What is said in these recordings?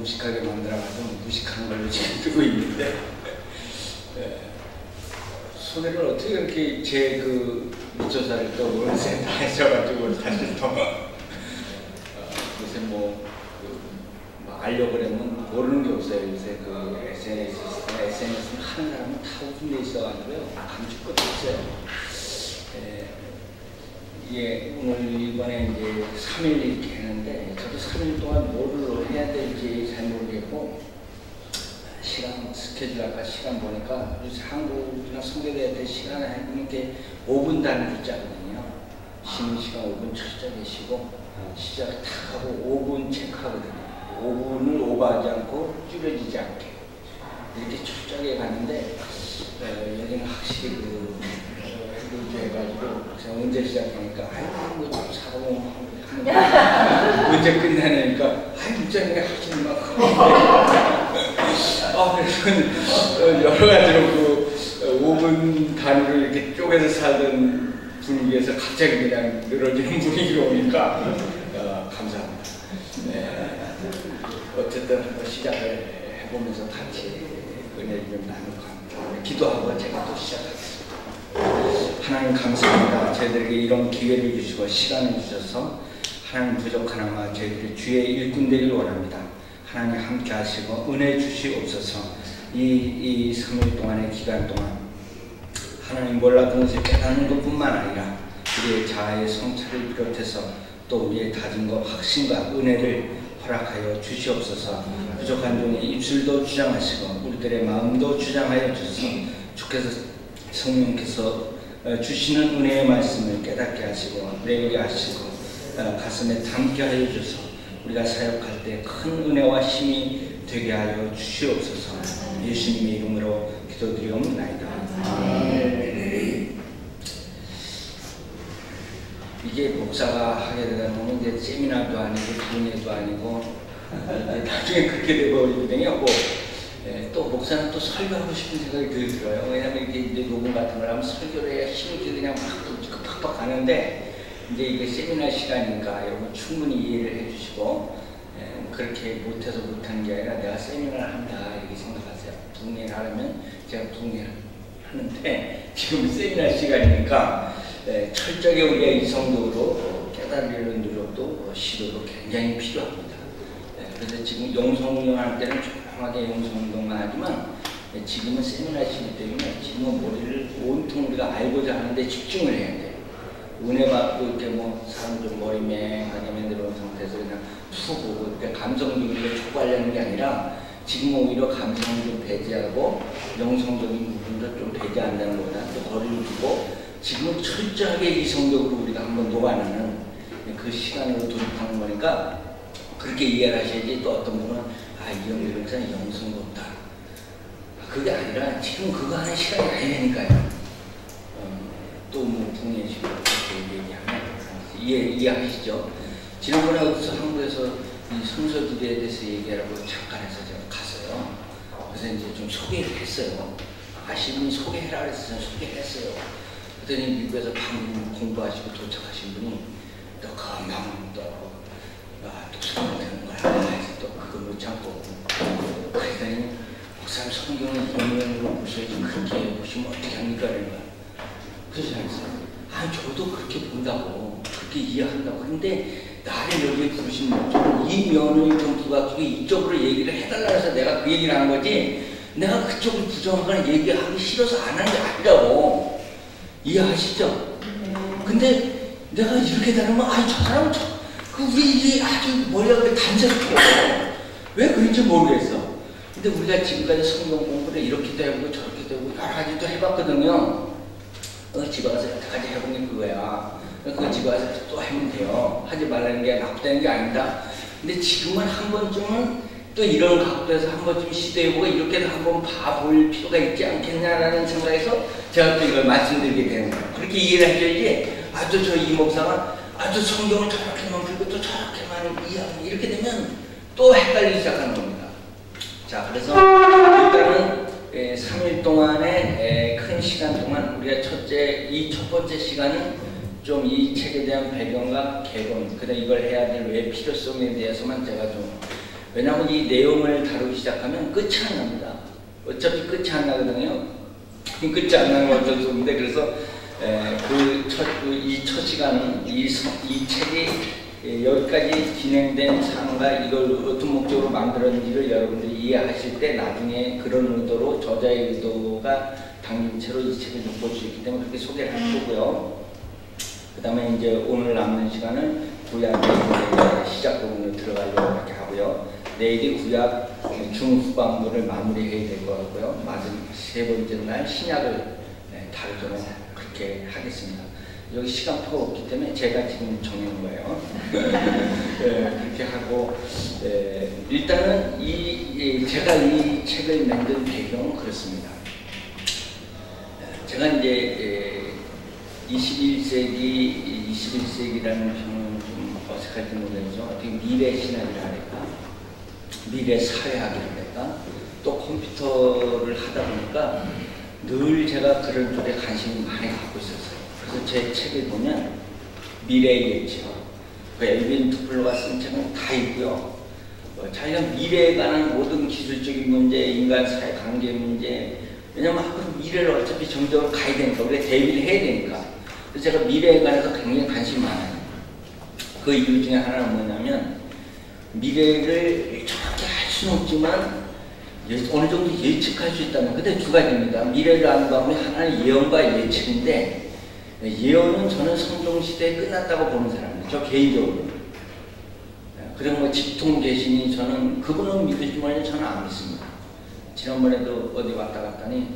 무식하게 만들어가지고 무식한 걸로 지금 뜨고 있는데 소리를 어떻게 그렇게 제 그 밑조사를 또 모르겠어요. 다 하셔가지고 사실 더 요새 뭐 알려고 그러면 모르는 게 없어요. 요새 그 SNS는 하는 사람은 다 오픈돼 있어가지고요. 감출 것도 없어요. 이게 오늘 이번에 이제 3일 이렇게 했는데 저도 3일 동안 뭐를 해야 될지 잘 모르겠고 시간 스케줄 아까 시간 보니까 요새 한국이나 선교대회 때 시간을 이렇게 5분 단위로 짜거든요. 쉬는 시간 5분 철저하게 쉬고 시작 탁 하고 5분 체크하거든요. 5분을 오버하지 않고 줄여지지 않게 이렇게 철저하게 갔는데 여기는 확실히 그 해가지고 제가 언제 시작하니까 아이고 뭐 사고 언제 끝내니까 아이 문자님이 하시는 막 그래서 여러 가지로 그 5분 단위로 이렇게 쪼개서 살던 분위기에서 갑자기 그냥 늘어지는 분위기로 오니까 감사합니다. 네. 어쨌든 한번 시작을 해보면서 같이 은혜를 좀 나누고 합니다. 기도하고 제가 또 시작하겠습니다. 하나님 감사합니다. 저희들에게 이런 기회를 주시고 시간을 주셔서 하나님 부족하나마 저희들이 주의 일꾼 되길 원합니다. 하나님 함께 하시고 은혜 주시옵소서. 이 3일 동안의 기간 동안 하나님 몰랐던 것을 깨닫는 것뿐만 아니라 우리의 자아의 성찰을 비롯해서 또 우리의 다짐과 확신과 은혜를 허락하여 주시옵소서. 부족한 종의 입술도 주장하시고 우리들의 마음도 주장하여 주셔서 주께서 성령께서 주시는 은혜의 말씀을 깨닫게 하시고 배우게 하시고 가슴에 담게 하여 주셔서 우리가 사역할 때 큰 은혜와 힘이 되게 하여 주시옵소서. 예수님의 이름으로 기도드리옵나이다. 이게 목사가 하게 되다 보면 이제 세미나도 아니고 분회도 아니고 나중에 그렇게 되거든요. 또 목사는 또 설교하고 싶은 생각이 들어요. 왜냐하면 이게 이제 녹음 같은 걸 하면 설교를 해야 힘이 그냥 막 부르고 팍팍 가는데 이제 이게 세미나 시간이니까 여러분 충분히 이해를 해주시고 그렇게 못해서 못하는 게 아니라 내가 세미나를 한다 이렇게 생각하세요. 분회를 하려면 제가 분회를 하는데 지금 세미나 시간이니까 철저하게 우리가 이성적으로 깨달으려는 노력도 시도도 굉장히 필요합니다. 그래서 지금 영성운동할 때는 조용하게 영성운동만 하지만 지금은 세미나 시기 때문에 지금은 머리를 온통 우리가 알고자 하는데 집중을 해야 돼요. 은혜 받고 이렇게 뭐 사람들 머리 맹하게 만들어 놓은 상태에서 그냥 푸고 이렇게 감성적으로 촉구하려는 게 아니라 지금은 오히려 감성을 좀 배제하고 영성적인 부분도 좀 배제한다는 것보다 또 거리를 두고 지금은 철저하게 이성적으로 우리가 한번 녹아내는 그 시간으로 돌입하는 거니까 그렇게 이해를 하셔야지. 또 어떤 분은 이런 목사는 영성도 없다. 그게 아니라 지금 그거 하는 시간이 아니니까요. 또 뭐 분해시고 그렇게 얘기하면 이해하시죠? 지난번에 어디서 한국에서 이 성서기대에 대해서 얘기하라고 잠깐 해서 제가 갔어요. 그래서 이제 좀 소개를 했어요. 아시는 분이 소개해라 그래서 저는 소개했어요. 그랬더니 미국에서 방금 공부하시고 도착하신 분이 또 금방 또 독서를 되는 거야. 그래서 또 그거 못 참고 그랬더니 목사님 성경을 본면으로 보셔야지 그렇게 보시면 어떻게 합니까? 이런 거야. 그래서 제가 했어요. 저도 그렇게 본다고 그렇게 이해한다고. 근데 나를 여기에 부르신 목적은 이 면을 좀 부각하고 이쪽으로 얘기를 해달라 해서 내가 그 얘기를 하는 거지 내가 그쪽을 부정하거나 얘기하기 싫어서 안 하는 게 아니라고. 이해하시죠? 근데 내가 이렇게 다르면 저 사람은 우리 아주 머리가 단색이고 왜 그런지 모르겠어. 근데 우리가 지금까지 성경 공부를 이렇게도 해보고 저렇게도 해보고 여러 가지도 해봤거든요. 집에 가서 여태까지 해본 게 그거야. 그 집에 가서 또 하면 돼요. 하지 말라는 게 나쁘다는 게 아니다. 근데 지금은 한 번쯤은 또 이런 각도에서 한 번쯤 시도해보고 이렇게도 한번 봐볼 필요가 있지 않겠냐라는 생각에서 제가 또 이걸 말씀드리게 되는 거예요. 그렇게 이해를 해줘야지 또 저 이 목사가 또 성경을 저렇게만 풀고 또 저렇게만 이해하고 이렇게 되면 또 헷갈리기 시작하는 겁니다. 자, 그래서 일단은 3일 동안의 큰 시간 동안 우리가 이 첫 번째 시간은 좀 이 책에 대한 배경과 개론, 그다음 이걸 해야 될 왜 필요성에 대해서만 제가 좀 왜냐하면 이 내용을 다루기 시작하면 끝이 안 납니다. 어차피 끝이 안 나거든요. 끝이 안 나는 건 어쩔 수 없는데, 그래서 이 첫 시간은 이 책이 여기까지 진행된 상황과 이걸 어떤 목적으로 만들었는지를 여러분들이 이해하실 때 나중에 그런 의도로 저자의 의도가 담긴 채로 이 책을 좀 볼 수 있기 때문에 그렇게 소개를 할 거고요. 그 다음에 이제 오늘 남는 시간은 구약의 시작 부분으로 들어가려고 그렇게 하고요. 내일이 구약 중후반부를 마무리해야 될 것 같고요. 세 번째 날 신약을 다루도록 그렇게 하겠습니다. 여기 시간표가 없기 때문에 제가 지금 정해놓은 거예요. 그렇게 하고, 일단은 제가 이 책을 만든 배경은 그렇습니다. 제가 이제 21세기라는 표현은 좀 어색할지 모르겠죠. 어떻게 미래 신학이라 할까, 미래 사회학이라 할까, 또 컴퓨터를 하다 보니까 늘 제가 그런 쪽에 관심을 많이 갖고 있었어요. 그래서 제 책을 보면 미래의 예측, 엘빈 투플러가 쓴 책은 다 있고요. 자기가 미래에 관한 모든 기술적인 문제, 인간 사회 관계 문제, 왜냐면 앞으로 미래를 어차피 정적으로 가야 되니까, 우리가 대비를 해야 되니까. 그래서 제가 미래에 관해서 굉장히 관심이 많아요. 그 이유 중에 하나는 뭐냐면, 미래를 정확히 할 수는 없지만 어느 정도 예측할 수 있다면, 근데 두 가지입니다. 미래를 아는 방법이 하나는 예언과 예측인데, 예언은 저는 성종시대에 끝났다고 보는 사람입니다. 저 개인적으로. 그리고 뭐 직통계신이 저는 그분은 믿으지만 저는 안 믿습니다. 지난번에도 어디 왔다 갔더니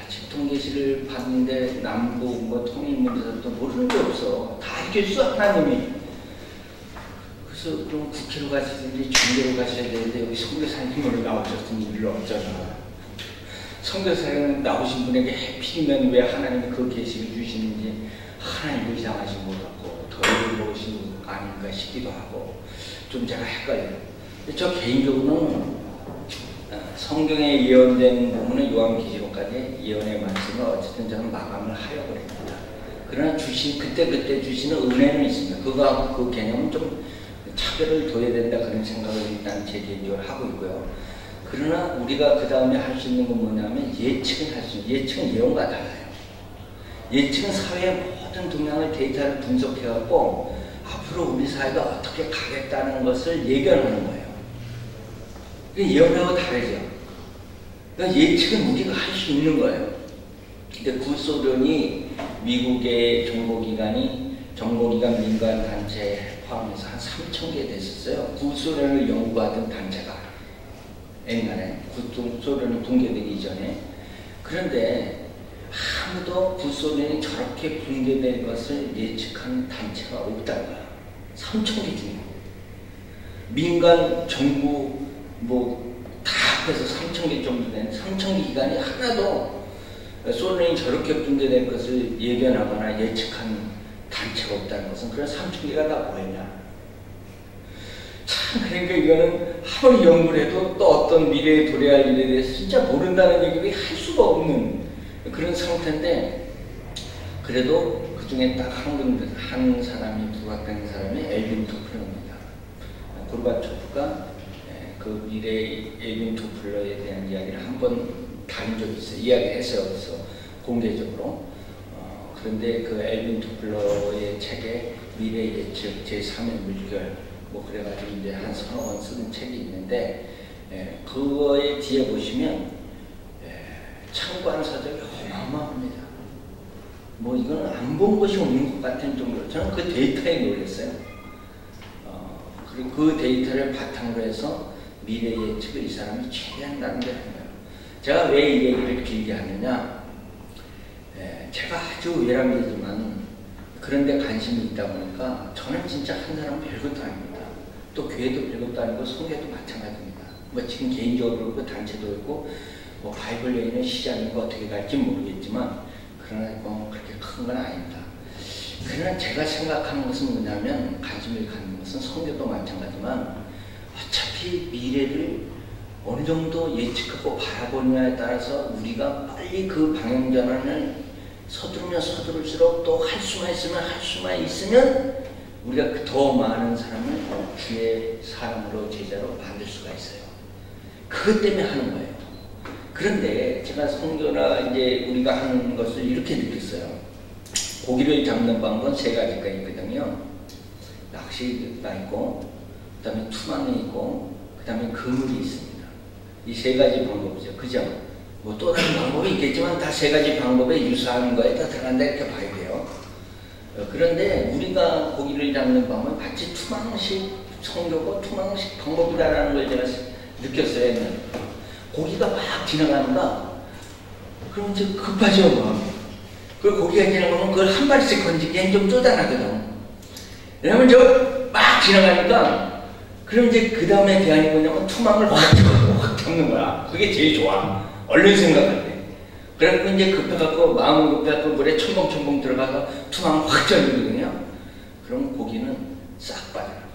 직통계시를 봤는데 남북 뭐 통일 문제도 모르는 게 없어. 다 해결수 하나님이. 그래서 그럼 국회로 가시든지 중대로 가셔야 되는데 여기 선교사님으로 나오셨으니 우리를 어쩌나. 선교사님 나오신 분에게 해필이면 왜 하나님이 그 계시를 주시는지 하나님도 이상하신 것 같고 더 어려우신 거 아닌가 싶기도 하고 좀 제가 헷갈려요. 저 개인적으로는 성경에 예언된 부분은 요한계시록까지 예언의 말씀을 어쨌든 저는 마감을 하려고 합니다. 그러나 그때 주시는 은혜는 있습니다. 그거하고 그 개념은 좀 차별을 둬야 된다 그런 생각을 일단 제 개인적으로 하고 있고요. 그러나 우리가 그 다음에 할 수 있는 건 뭐냐면 예측은 할 수 있는, 예측은 예언과 달라요. 예측은 사회의 모든 동향을 데이터를 분석해갖고 앞으로 우리 사회가 어떻게 가겠다는 것을 예견하는 거예요. 예언하고 다르죠. 그러니까 예측은 우리가 할 수 있는 거예요. 근데 구소련이 미국의 정보기관 민간단체에 포함해서 한 3,000개 됐었어요. 구소련을 연구하던 단체가 옛날에 구소련이 붕괴되기 이전에. 그런데 아무도 구소련이 저렇게 붕괴될 것을 예측한 단체가 없다는 거야. 3,000개 중에 민간 정부 다 합해서 3,000개 정도 되는 3,000개 기관이 하나도 소련이 저렇게 붕괴될 것을 예견하거나 예측한 단체가 없다는 것은 그런 3,000개가 다 뭐였냐. 참, 그러니까 이거는 아무리 연구를 해도 또 어떤 미래에 도래할 일에 대해서 진짜 모른다는 얘기를 할 수가 없는 그런 상태인데, 그래도 그 중에 딱 한 사람이 부각된 사람이 엘빈 투플러입니다. 고르바초프가 그 미래의 엘빈 투플러에 대한 이야기를 한번 다룬 적이 있어요. 이야기했어요. 그래서 공개적으로. 그런데 그 엘빈 투플러의 책에 미래 예측 제3의 물결 그래가지고 이제 한 서너 권 쓴 책이 있는데, 그거에 뒤에 보시면 참고한 서적이 어마어마합니다. 이거는 안 본 것이 없는 것 같은 정도로 저는 그 데이터에 놀랐어요. 그리고 그 데이터를 바탕으로 해서 미래 예측을 이 사람이 최대한 나름대로 한 거예요. 제가 왜 이 얘기를 길게 하느냐, 제가 아주 외람되지만 그런데 관심이 있다 보니까 저는 진짜 한 사람 별것도 아닙니다. 또 교회도 별것도 아니고 성교도 마찬가지입니다. 지금 개인적으로 그렇고 단체도 있고 바이블 여인의 시장이 어떻게 갈지 모르겠지만 그러나 그렇게 큰 건 아닙니다. 그러나 제가 생각하는 것은 뭐냐면, 관심을 갖는 것은 성교도 마찬가지지만 어차피 미래를 어느 정도 예측하고 바라보느냐에 따라서 우리가 빨리 그 방향전환을 서두르면 서두를수록 또 할 수만 있으면 우리가 더 많은 사람을 주의 사람으로 제자로 만들 수가 있어요. 그것 때문에 하는 거예요. 그런데 제가 선교나 이제 우리가 하는 것을 이렇게 느꼈어요. 고기를 잡는 방법은 세 가지가 있거든요. 낚시가 있고, 그 다음에 투망이 있고, 그 다음에 그물이 있습니다. 이 세 가지 방법이죠. 그죠? 뭐 또 다른 방법이 있겠지만 다 세 가지 방법에 유사한 거에 다 들어간다 이렇게 봐야 돼요. 그런데 우리가 고기를 잡는 방법은 마치 투망식 성교고 투망식 방법이다라는 걸 제가 느꼈어요. 고기가 막 지나가는가? 그럼 이제 급하죠, 마음이. 그리고 고기가 지나가면 그걸 한 마리씩 건지기엔 좀 쪼잔하거든. 왜냐면 저 막 지나가니까, 그럼 이제 그 다음에 대안이 뭐냐면 투망을 확 잡는 거야. 그게 제일 좋아. 얼른 생각할 때. 그래갖고 이제 급해갖고, 마음은 급해갖고 물에 첨벙첨벙 들어가서 투망을 확 잡거든요. 그럼 고기는 싹 빠져나가.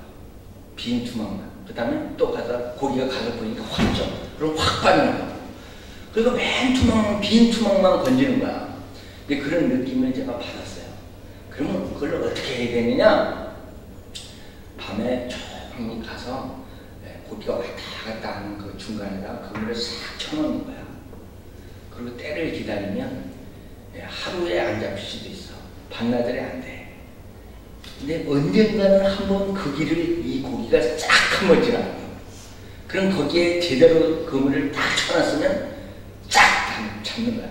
빈 투망만. 그 다음에 또 가서 고기가 가서 보니까 확 쪄. 그럼 확 빠져나가. 그리고 맨 투망, 빈 투망만 건지는 거야. 근데 그런 느낌을 제가 받았어요. 그러면 그걸 어떻게 해야 되느냐? 밤에 조용히 가서 고기가 왔다 갔다 하는 그 중간에다 그물을 싹 쳐놓는 거야. 그리고 때를 기다리면 하루에 안 잡힐 수도 있어. 반나절에 안 돼. 근데 언젠가는 한번 그 길을 이 고기가 쫙 한번 지나가. 그럼 거기에 제대로 그물을 딱 쳐놨으면 쫙 잡는 거야.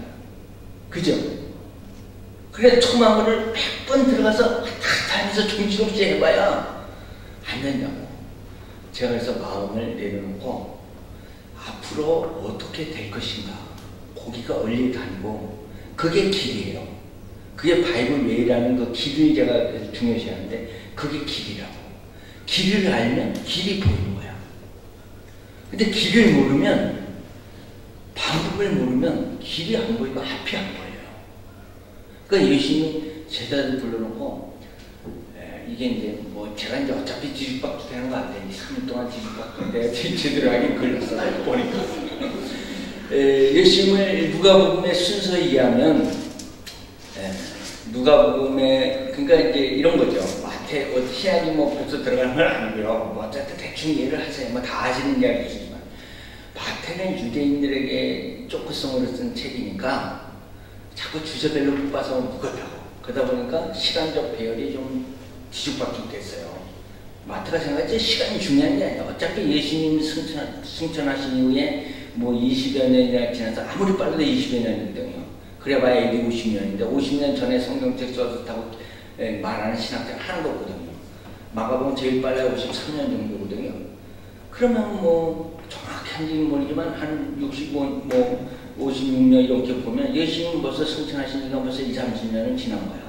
그죠? 그래 투망을 100번 들어가서 왔다 갔다 하면서 정신없이 해봐야 안 된다고. 제가 그래서 마음을 내려놓고 앞으로 어떻게 될 것인가. 고기가 얼리 다니고 그게 길이에요. 그게 바이블 웨이라는 그 길을 제가 중요시하는데 그게 길이라고. 길을 알면 길이 보이는 거야. 근데 길을 모르면 방법을 모르면 길이 안 보이고 앞이 안 보여요. 그러니까 예수님이 제자들 불러놓고 이게 이제 뭐 제가 이제 어차피 뒤죽박죽 되는 거 안 돼. 3일 동안 뒤죽박죽 내가 제대로 하긴 걸렸어. 보니까. 예수님을 누가복음의 순서에 의하면 누가복음의 그러니까 이제 이런 거죠. 마태 신약이 뭐 벌써 들어가는 건 아니고요. 뭐 어쨌든 대충 이해를 하세요. 뭐 다 아시는 이야기이지만 마태는 유대인들에게 쪼크성으로 쓴 책이니까 자꾸 주제별로 뽑아서 묶었다고. 그러다 보니까 시간적 배열이 좀 뒤죽박죽 됐어요. 마태가 생각했지 시간이 중요한 게 아니야. 어차피 예수님 승천하신 이후에 뭐 20여 년이나 지나서 아무리 빨라도 20여 년이거든요. 그래봐야 AD 50년인데 50년 전에 성경책 써서 말하는 신학자가 하나도 없거든요. 마가복음 제일 빨라야 53년 정도거든요. 그러면 뭐 정확히 한지는 모르지만 한 65, 56년 이렇게 보면 예수님 벌써 승천하신 지가 벌써 20, 30년은 지난 거야.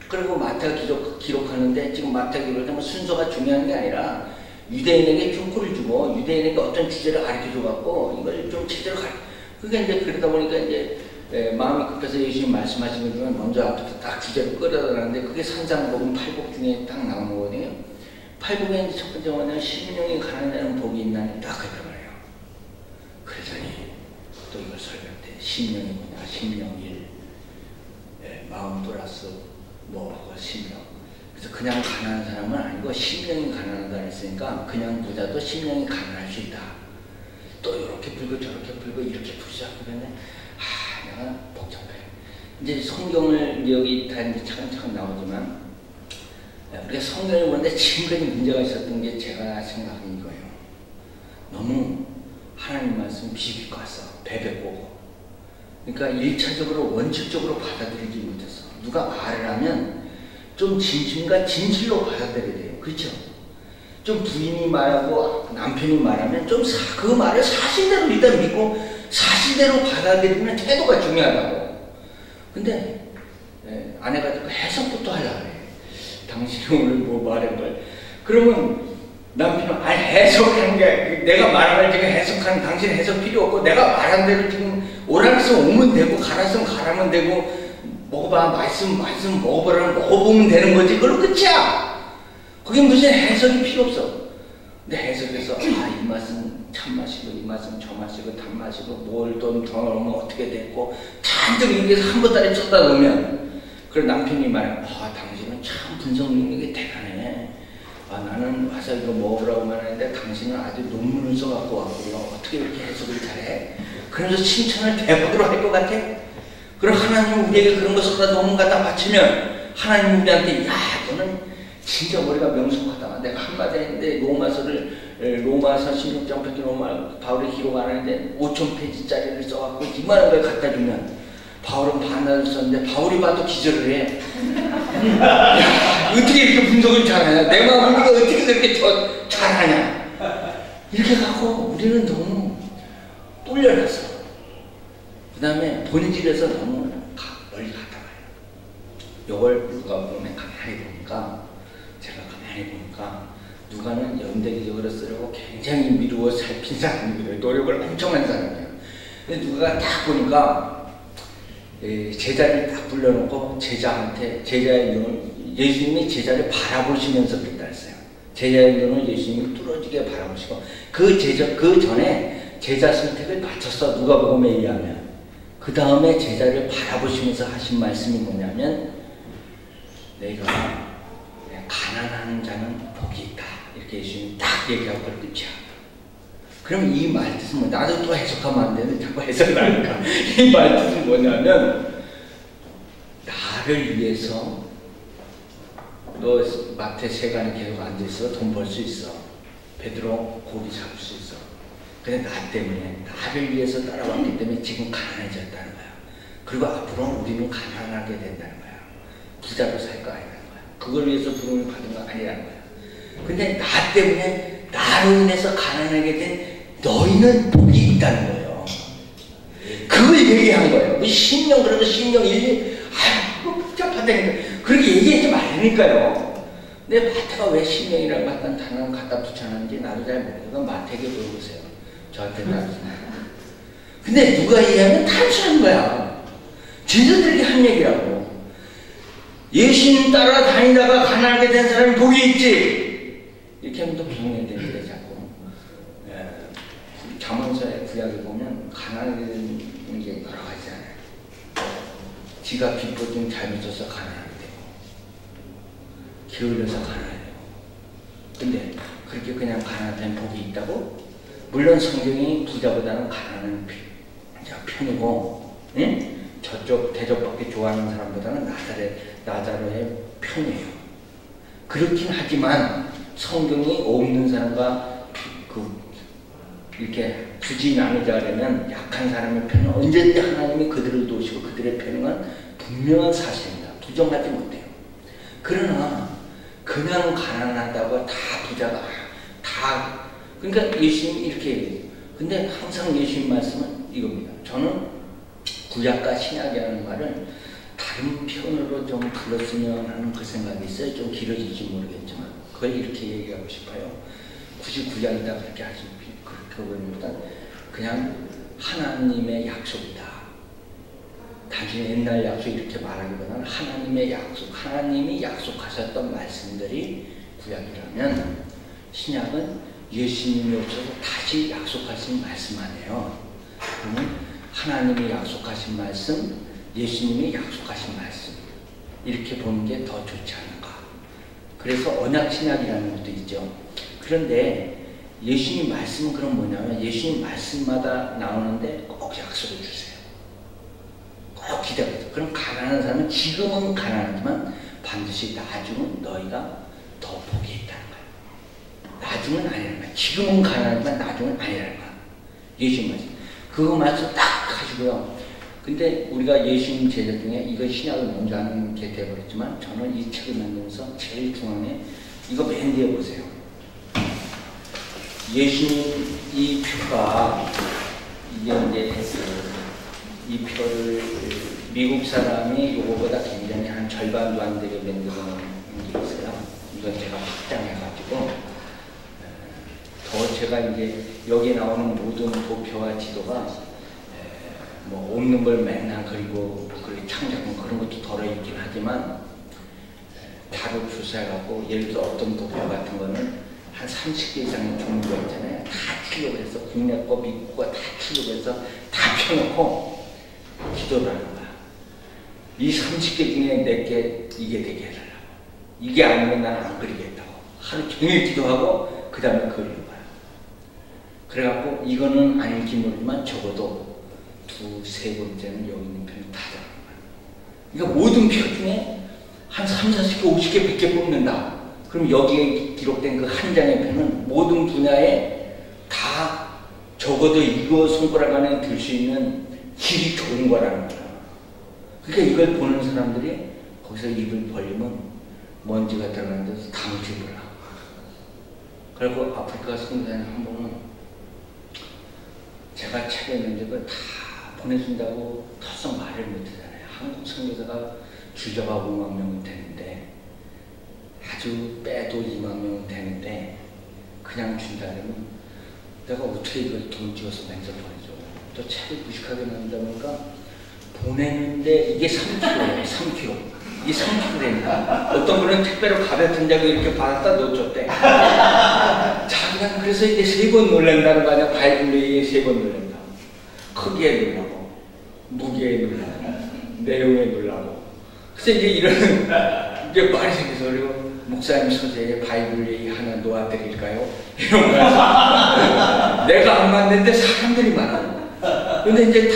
그리고 마태가 기록하는데 지금 마태가 기록할 때 순서가 중요한 게 아니라 유대인에게 큐크를 주고 유대인에게 어떤 주제를 가르쳐줘갖고 이걸 좀 제대로 그게 이제 그러다 보니까 이제 마음이 급해서 예수님 말씀하신 거지만 먼저 앞부터 딱 주제를 끌어다놨는데 그게 산상복음 8복 중에 딱 나온 거거든요. 8복의 첫 번째 뭐냐면 심령이 가난한 자는 복이 있나니 딱 그런 거예요. 그러더니 또 이걸 설명할 때 심령이 뭐냐 심령 1 마음 플러스 뭐 심령. 그래서 그냥 가난한 사람은 아니고 심령이 가난하다 했으니까 그냥 부자도 심령이 가난할 수 있다. 또 이렇게 풀고 저렇게 풀고 이렇게 풀자 그러는데 내가 복잡해. 이제 성경을 이제 여기 다 이제 차근차근 나오지만 우리가 성경을 보는데 지금까지 문제가 있었던 게 제가 생각한 이거예요. 너무 하나님 말씀 비비고 왔어. 베베꼬고. 그러니까 1차적으로 원칙적으로 받아들이지 못했어. 누가 말을 하면 좀 진심과 진실로 받아들여야 돼요. 그렇죠? 좀 부인이 말하고 남편이 말하면 좀 그 말을 사실대로 일단 믿고 사실대로 받아들이는 태도가 중요하다고. 근데 아내가 그 해석부터 하려고 그래. 당신이 오늘 뭐 말한 걸. 그러면 남편은 아니 해석하는 게 내가 말한 걸 지금 해석하는 당신 해석 필요 없고 내가 말한 대로 지금 오라면서 오면 되고 가라으면 가라면 되고 먹어봐 맛있으면 먹어보라면 먹어보면 되는 거지. 그걸로 끝이야. 그게 무슨 해석이 필요 없어. 근데 해석해서 이 맛은 참맛이고 이 맛은 저맛이고 단맛이고 뭘 좀 더 넣으면 어떻게 됐고 잔뜩 얘기해서 한 보따리 쏟아 놓으면 그래 남편이 말해 당신은 참 분석 능력이 대단해. 아, 나는 와서 이거 먹으라고만 하는데 당신은 아주 논문을 써갖고 왔고요. 어떻게 이렇게 해석을 잘해? 그러면서 칭찬을 대박으로 할 것 같아? 그럼 하나님 우리에게 그런 거 써다 논문 갖다 바치면 하나님 우리한테 야, 너는 진짜 머리가 명석하다. 내가 한마디 했는데 로마서 16장 밖에 바울이 기록 안 하는데 5,000페이지짜리를 써갖고 이만한 걸 갖다 주면 바울은 반나절 썼는데 바울이 봐도 기절을 해. 야, 어떻게 이렇게 분석을 잘하냐? 내 마음을 네가 어떻게 그렇게 잘하냐? 이렇게 갖고 우리는 너무 뚫려놨어. 그 다음에 본질에서 너무 멀리 갔다 가요. 이걸 누가 보면 가만히 보니까 제가 가만히 보니까 누가는 연대기적으로 쓰려고 굉장히 미루어 살핀 사람이거든요. 노력을 엄청 한 사람이에요. 근데 누가가 딱 보니까 제자를 딱 불러놓고 제자한테 예수님이 제자를 바라보시면서 그랬다 했어요. 제자의 눈을 예수님이 뚫어지게 바라보시고 그 전에 제자 선택을 마쳤어. 누가복음에 의하면. 그 다음에 제자를 바라보시면서 하신 말씀이 뭐냐면 내가 가난한 자는 복이 있다. 이렇게 예수님이 딱 얘기하고 끝이야. 그럼 이 말뜻은 뭐 나도 또 해석하면 안 되는데 자꾸 해석을 하니까 이 말뜻은 뭐냐면 나를 위해서 너 마태 세간에 계속 앉아있어 돈 벌 수 있어. 베드로 고기 잡을 수 있어. 근데 나 때문에 나를 위해서 따라왔기 때문에 지금 가난해졌다는 거야. 그리고 앞으로 우리는 가난하게 된다는 거야. 부자로 살 거 아니라는 거야. 그걸 위해서 부름을 받은 거 아니라는 거야. 근데 나 때문에 나로 인해서 가난하게 된 너희는 복이 있다는 거예요. 그걸 얘기한 거예요. 신령 그래도 신령 1, 아유 복잡하다니까 그렇게 얘기하지 말라니까요. 근데 마태가 왜 신령이라고 갖다 단어를 갖다 붙여놨는지 나도 잘 모르겠어요. 그건 마태에게 물어보세요. 저한테는 따르지만. 근데 누가 얘기하면 단순한 거야. 제자들이 한 얘기라고. 예수님 따라다니다가 가난하게 된 사람이 복이 있지. 이렇게 하면 또 비용해되는데 자꾸. 잠언서의 구약을 보면 가난하게 되는 게 여러 가지잖아요. 지가 빚고 좀 잘못해서 가난하게 되고 게을러서 가난하게 되고. 근데 그렇게 그냥 가난한 복이 있다고? 물론 성경이 부자보다는 가난한 편이고, 응? 저쪽 대접받기 좋아하는 사람보다는 나자로의 편이에요. 그렇긴 하지만 성경이 없는 사람과 이렇게 굳이 나누자면 약한 사람의 편은 언제든지 하나님이 그들을 도우시고 그들의 편인 건 분명한 사실입니다. 부정하지 못해요. 그러나 그냥 가난하다고 다 부자가 다 그러니까 예수님이 이렇게 얘기해요. 근데 항상 예수님 말씀은 이겁니다. 저는 구약과 신약이 하는 말을 다른 표현으로 좀 불렀으면 하는 그 생각이 있어요. 좀 길어질지 모르겠지만 그걸 이렇게 얘기하고 싶어요. 굳이 구약이다 그렇게 하지 그렇게 보니까 그냥 하나님의 약속이다. 단순히 옛날 약속 이렇게 말하기보다는 하나님의 약속, 하나님이 약속하셨던 말씀들이 구약이라면 신약은 예수님이 오셔서 다시 약속하신 말씀 아니에요. 그러면 하나님이 약속하신 말씀, 예수님이 약속하신 말씀 이렇게 보는 게 더 좋지 않을까. 그래서 언약 신약이라는 것도 있죠. 그런데 예수님 말씀은 그럼 뭐냐면 예수님 말씀마다 나오는데 꼭 약속을 주세요. 꼭 기다려서. 그럼 가난한 사람은 지금은 가난하지만 반드시 나중은 너희가 더 복이 있다는 거예요. 나중은 아니라는 거야. 지금은 가난하지만 나중은 아니라는 거야. 예수님 말씀. 그거 말씀 딱 하시고요. 근데 우리가 예수님 제자 중에 이거 신약을 먼저 하는 게 되어버렸지만 저는 이 책을 만들면서 제일 중앙에 이거 맨 뒤에 보세요. 예수님 이 표가 이게 이제 이 표를 미국 사람이 이거보다 굉장히 한 절반도 안 되게 만들어 놓은 게 있어요. 이건 제가 확장해가지고 더 제가 이제 여기 나오는 모든 도표와 지도가 뭐 없는 걸 맨날 그리고 그렇게 창작한 그런 것도 덜어 있긴 하지만 다루 주사해갖고 예를 들어 어떤 도표 같은 거는 한 30개 이상의 종류가 있잖아요. 다 치려고 해서 국내 거 미국 거 다 치려고 해서 다 펴놓고 기도를 하는 거야. 이 30개 중에 4개 이게 되게 해달라고. 이게 아니면 나는 안 그리겠다고. 하루 종일 기도하고 그 다음에 그걸 읽어요. 그래갖고 이거는 아닐지 모르지만 적어도 두세 번째는 여기 있는 편을 다 잡는 거예요. 그러니까 모든 표 중에 한 3, 40개, 50개, 100개 뽑는다. 그럼 여기에 기록된 그 한 장의 편은 모든 분야에 다 적어도 이거 손가락 안에 들 수 있는 질이 좋은 거라는 거야. 그러니까 이걸 보는 사람들이 거기서 입을 벌리면 먼지가 들어가는 데서 담을지 몰라. 그리고 아프리카 선교사님 한 번은 제가 책에 있는데 그걸 다 보내준다고 털썩 말을 못하잖아요. 한국 선교사가 주저가 5만 명은 되는데 아주 빼도 2만 명은 되는데 그냥 준다 그러면 내가 어떻게 이걸 돈 찍어서 맹세 보내줘. 또 책을 무식하게 만들다 보니까 보내는데 이게 3kg예요. 3kg. 이게 3kg 되니까 어떤 분은 택배로 가볍던다고 이렇게 받았다 놓쳤대. 자기가 그래서 이제 3번 놀란다는 거 아니야. 바이블에 3번 놀란다. 크기에 놀라고 무게에 놀라고 내용에 놀라고. 그래서 이제 이런 이제 말이 생겨서 그리고 목사님 소재에 바이블 하나 놓아드릴까요? 이런 거에서 내가 안 맞는데 사람들이 많아요. 근데 이제 다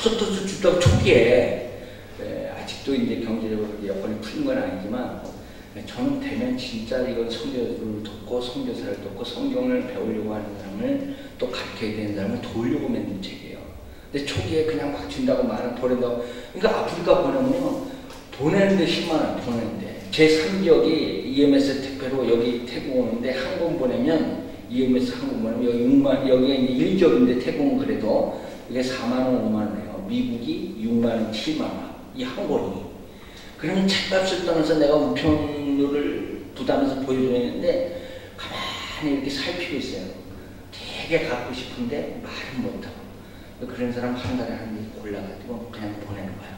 터쩍터쩍 줍다고 초기에 아직도 이제 경제적으로 여건이 풀린 건 아니지만 저는 되면 진짜 이건 선교를 돕고 선교사를 돕고 성경을 배우려고 하는 사람을 또 가르쳐야 되는 사람을 도우려고 만든 책이에요. 근데 초기에 그냥 막 준다고 말은 보낸다고. 그러니까 아프리카 보내면요 보내는데 10만 원 보내는데 제 3기억이 EMS 택배로 여기 태국 오는데 한 권 보내면 EMS 한 권 보내면 여기 6만 여기가 이제 1접인데 태국은 그래도 이게 4만 원 5만 원이에요. 미국이 6만 원 7만 원 이 한 권이. 그러면 책값을 떠나서 내가 우편료를 부담해서 보여주는데 가만히 이렇게 살피고 있어요. 되게 갖고 싶은데 말은 못하고. 그런 사람 한 달에 한 개 골라가지고 그냥 보내는 거야.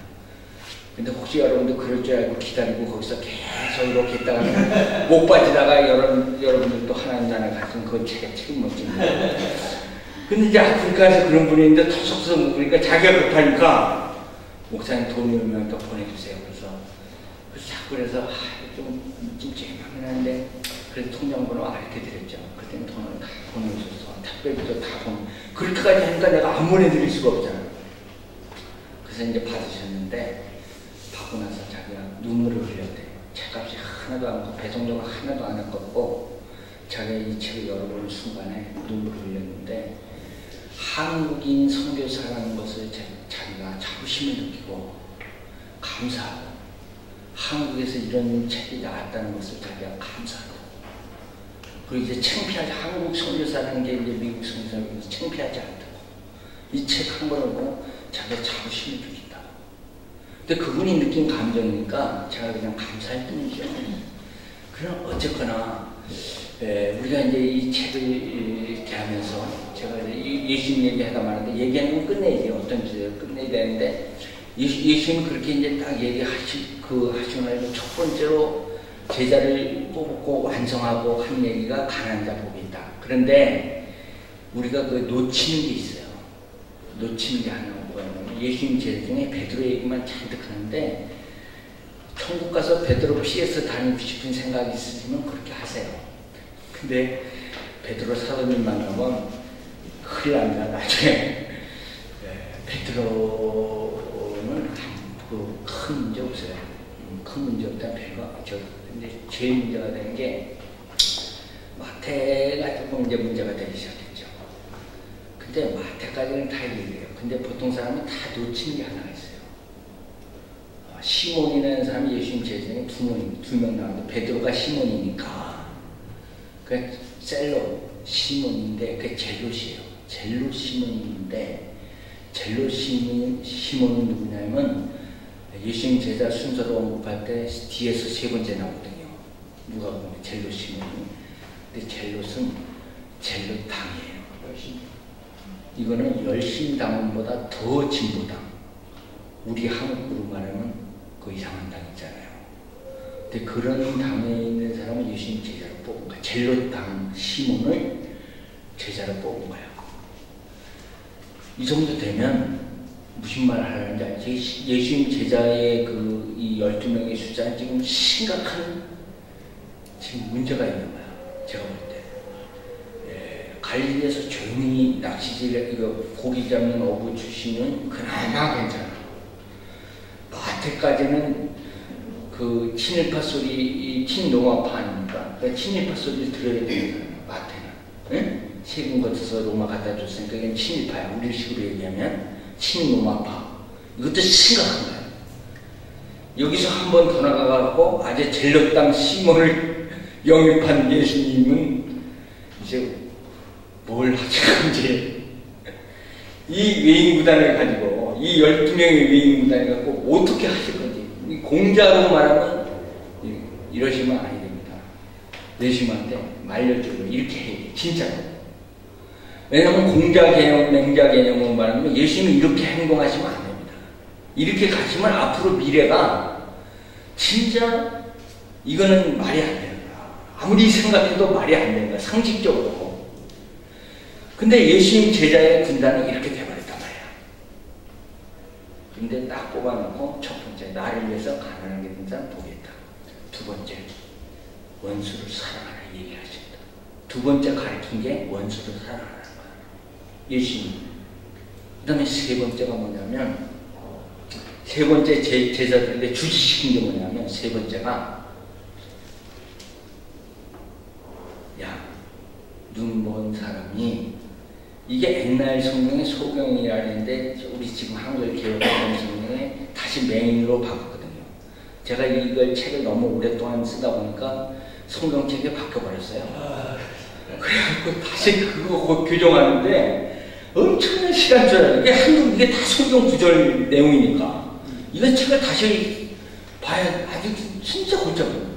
근데 혹시 여러분도 그럴 줄 알고 기다리고 거기서 계속 이렇게 있다가 못 빠지다가 여러분들도 하나님 나라 같은 그 책임 못 지는 거예요. 근데 이제 아프리카에서 그런 분이 있는데 턱석석 묵으니까 자기가 급하니까 목사님 돈이 오면 또 보내주세요. 그래서 자꾸 그래서 좀 찜찜하긴 한데 그래도 통장번호 알게 드렸죠. 그때는 돈을 다 보내주셔서 택배비도 다 보내. 그렇게까지 하니까 내가 안 보내드릴 수가 없잖아요. 그래서 이제 받으셨는데 받고 나서 자기가 눈물을 흘렸대요. 책값이 하나도 안 걷고 배송료가 하나도 안 아깝고 자기가 이 책을 열어보는 순간에 눈물을 흘렸는데 한국인 선교사라는 것을 자기가 자부심을 느끼고 감사하고 한국에서 이런 책이 나왔다는 것을 자기가 감사하고 그리고 이제 창피하지 한국 선교사라는 게 이제 미국 선교사에서 창피하지 않다고 이 책 한 권을 보고 자기가 자부심을 느낀다. 근데 그분이 느낀 감정이니까 제가 그냥 감사할 뿐이죠. 그럼 어쨌거나 우리가 이제 이 책을 이렇게 하면서 제가 이제 예수님 얘기하다 말았는데 얘기하는 건 끝내야지 어떤 주제를 끝내야 되는데 예수님 그렇게 이제 딱 하시고 나서 첫 번째로 제자를 뽑고 완성하고 한 얘기가 가난한 자 복이 있다. 그런데 우리가 그 놓치는 게 있어요. 놓치는 게 하나 뭐냐면 예수님 제자 중에 베드로 얘기만 잔뜩 하는데 천국 가서 베드로 피해서 다니고 싶은 생각이 있으시면 그렇게 하세요. 근데 베드로 사도님 만나면 큰일 납니다. 나중에 베드로는 큰 문제 없어요. 큰 문제 없다 별거. 근데 제일 문제가 되는 게 마태가 조금 이제 문제가 되기 시작했죠. 근데 마태까지는 다 얘기해요. 근데 보통 사람은 다 놓치는 게 하나 있어요. 시몬이라는 사람이 예수님 제자에 두 명 나오는데 베드로가 시몬이니까 그 셀로 시몬인데 그 젤롯이에요. 젤롯 시몬인데 젤롯 시몬은 누구냐면 예수님 제자 순서로 언급할 때 뒤에서 세 번째 나오거든요. 누가 보면 젤롯 시몬이. 근데 젤롯은 젤롯 당이에요. 이거는 열심당원보다 더 진보당. 우리 한국으로 말하면 그 이상한 당 있잖아요. 근데 그런 당에 있는 사람은 예수님 제자로 뽑은 거예요. 젤롯 당 시몬을 제자로 뽑은 거예요. 이 정도 되면 무슨 말 하는지 알지? 예수님 제자의 이 12명의 숫자는 지금 심각한 지금 문제가 있는 거야. 제가 볼 때. 갈릴리에서 조용히 낚시질, 이거 고기 잡는 어부 출신은 그나마 괜찮아. 마태까지는 그 친일파 소리, 친로마파 아닙니까? 그러니까 친일파 소리를 들어야 되는 마태는. 응? 세금 거쳐서 로마 갖다 줬으니까 이건 친일파야. 우리 식으로 얘기하면 친로마파. 이것도 심각한 거야. 여기서 한 번 더 나가갖고 아재 젤록당 시몬을 영입한 예수님은 이제 뭘 하자, 이제. 이 외인구단을 가지고, 이 12명의 외인구단을 갖고 어떻게 하실 건지. 공자로 말하면 이러시면 아니 됩니다. 예수님한테 말려주고 이렇게 해야 돼. 진짜로. 왜냐하면 공자 개념, 맹자 개념으로 말하면 예수님이 이렇게 행동하시면 안 됩니다. 이렇게 가시면 앞으로 미래가 진짜 이거는 말이 안 되는 거야. 아무리 생각해도 말이 안 되는 거야. 상식적으로. 근데 예수님 제자의 군단은 이렇게 돼버렸단 말이야. 근데 딱 뽑아놓고 첫 번째, 나를 위해서 가난한 게 된 사람 보겠다. 두 번째, 원수를 사랑하라 얘기를 하십니다. 두 번째 가르친 게 원수를 사랑하라는 거야. 예수님. 그 다음에 세 번째가 뭐냐면, 세 번째 제자들에게 주지시킨 게 뭐냐면, 세 번째가, 야, 눈 먼 사람이, 이게 옛날 성경의 소경이라는데 우리 지금 한글 개혁하는 성경에 다시 맹인으로 바꿨거든요. 제가 이걸 책을 너무 오랫동안 쓰다 보니까 성경책이 바뀌어버렸어요. 그래갖고 다시 그거 교정하는데 엄청난 시간 줘야 돼. 이게 다 성경 구절 내용이니까. 이거 책을 다시 봐야 아주 진짜 골짜기예요.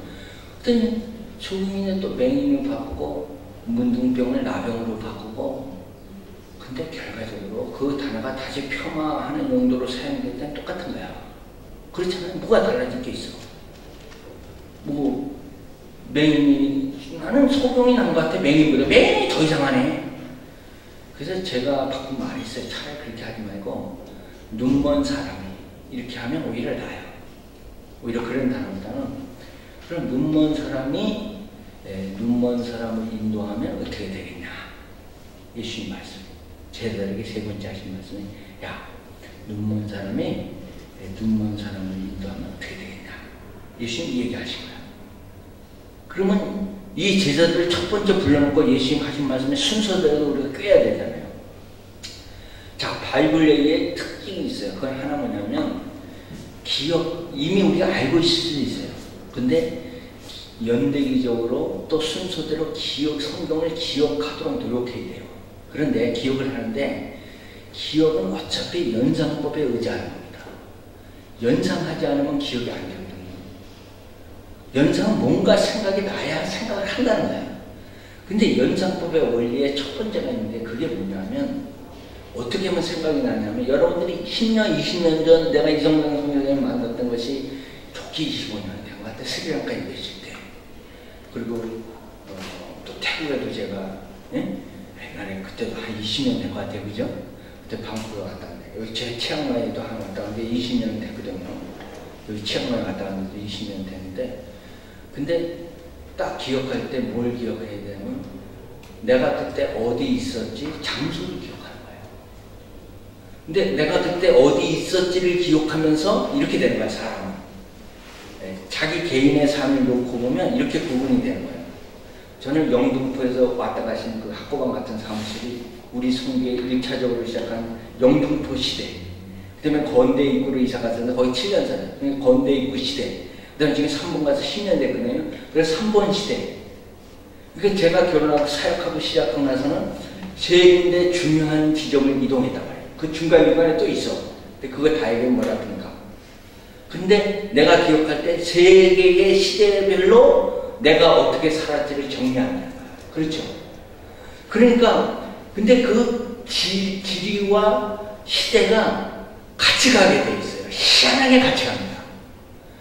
그랬더니 소경이는 또 맹인으로 바꾸고 문둥병을 나병으로 바꾸고 근데 결과적으로 그 단어가 다시 폄하하는 용도로 사용될 때는 똑같은 거야. 그렇잖아요. 뭐가 달라질 게 있어. 뭐 맹인이 나는 소경이 난 것 같아. 맹인보다 맹인이 더 이상하네. 그래서 제가 바꾼 말이 있어요. 차라리 그렇게 하지 말고 눈먼 사람이 이렇게 하면 오히려 나아요. 오히려 그런 단어보다는 그럼 눈먼 사람이 눈먼 사람을 인도하면 어떻게 되겠냐. 예수님 말씀. 제자들에게 세 번째 하신 말씀이 야, 눈먼 사람이 눈먼 사람을 인도하면 어떻게 되겠냐. 예수님 얘기하신 거야. 그러면 이 제자들을 첫 번째 불러놓고 예수님 하신 말씀에 순서대로 우리가 꿰야 되잖아요. 자, 바이블 얘기에 특징이 있어요. 그건 하나 뭐냐면 기억, 이미 우리가 알고 있을 수도 있어요. 근데 연대기적으로 또 순서대로 성경을 기억하도록 노력해야 돼요. 그런데 기억을 하는데 기억은 어차피 연상법에 의지하는 겁니다. 연상하지 않으면 기억이 안 되거든요. 연상은 뭔가 생각이 나야 생각을 한다는 거예요. 근데 연상법의 원리에 첫 번째가 있는데 그게 뭐냐면 어떻게 하면 생각이 나냐면 여러분들이 10년, 20년 전 내가 이성경 선생님을 만났던 것이 좋게 25년 된 것 같아요. 스리랑카에 계실 때. 그리고 또 태국에도 제가 옛날에 그때도 한 20년 된 것 같아요. 그죠? 그때 방콕에 갔다 왔는데 여기 제 치앙마이도 한 갔다 왔는데 20년 됐거든요. 여기 치앙마이 갔다 왔는데 20년 됐는데 근데 딱 기억할 때 뭘 기억해야 되냐면 내가 그때 어디 있었지 장소를 기억하는 거예요. 근데 내가 그때 어디 있었지를 기억하면서 이렇게 되는 거야. 사람은. 자기 개인의 삶을 놓고 보면 이렇게 구분이 되는 거예요. 저는 영등포에서 왔다 가신 그 학고방 같은 사무실이 우리 성계에 1차적으로 시작한 영등포 시대. 그 다음에 건대 입구로 이사 갔었는데 거의 7년 살았어요. 건대 입구 시대. 그 다음에 지금 3번 가서 10년 됐거든요. 그래서 3번 시대. 그러니까 제가 결혼하고 사역하고 시작하고 나서는 세 군데 중요한 지점을 이동했단 말이에요. 그 중간중간에 또 있어. 근데 그거 다 얘기하면 뭐라 그러니까. 근데 내가 기억할 때 세 개의 시대별로 내가 어떻게 살았지를 정리하는 거야. 그렇죠? 그러니까 근데 그 지리와 시대가 같이 가게 돼 있어요. 희한하게 같이 갑니다.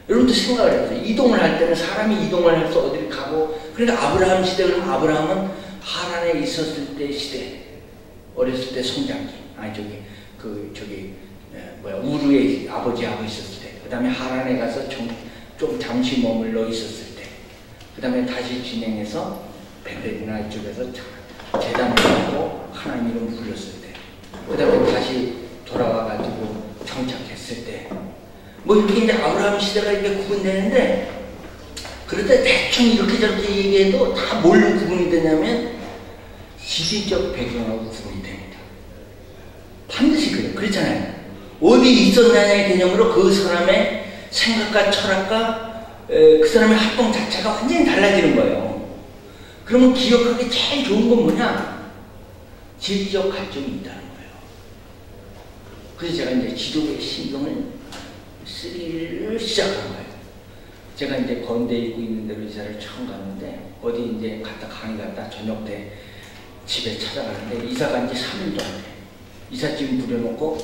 여러분도 생각을 해보세요. 이동을 할 때는 사람이 이동을 해서 어디를 가고 그러니까 아브라함 시대 그러면 아브라함은 하란에 있었을 때 시대 어렸을 때 성장기 우르의 아버지하고 있었을 때 그 다음에 하란에 가서 좀 잠시 머물러 있었을 때 그 다음에 다시 진행해서 베델이나 이쪽에서 재단을 하고 하나님 이름 불렀을 때, 그 다음에 다시 돌아와가지고 정착했을 때, 뭐 이렇게 이제 아브라함 시대가 이렇게 구분되는데, 그런데 대충 이렇게 저렇게 얘기해도 다 뭘로 구분이 되냐면 지리적 배경하고 구분이 됩니다. 반드시 그래요. 그렇잖아요. 어디 있었냐의 개념으로 그 사람의 생각과 철학과 그 사람의 활동 자체가 완전히 달라지는 거예요. 그러면 기억하기 제일 좋은 건 뭐냐? 지리적 관점이 있다는 거예요. 그래서 제가 이제 지도의 신경을 쓰기를 시작한 거예요. 제가 이제 건대에 있고 있는 대로 이사를 처음 갔는데, 어디 이제 갔다 강의 갔다 저녁 때 집에 찾아가는데, 이사 간 지 3일도 안 돼. 이삿짐 부려놓고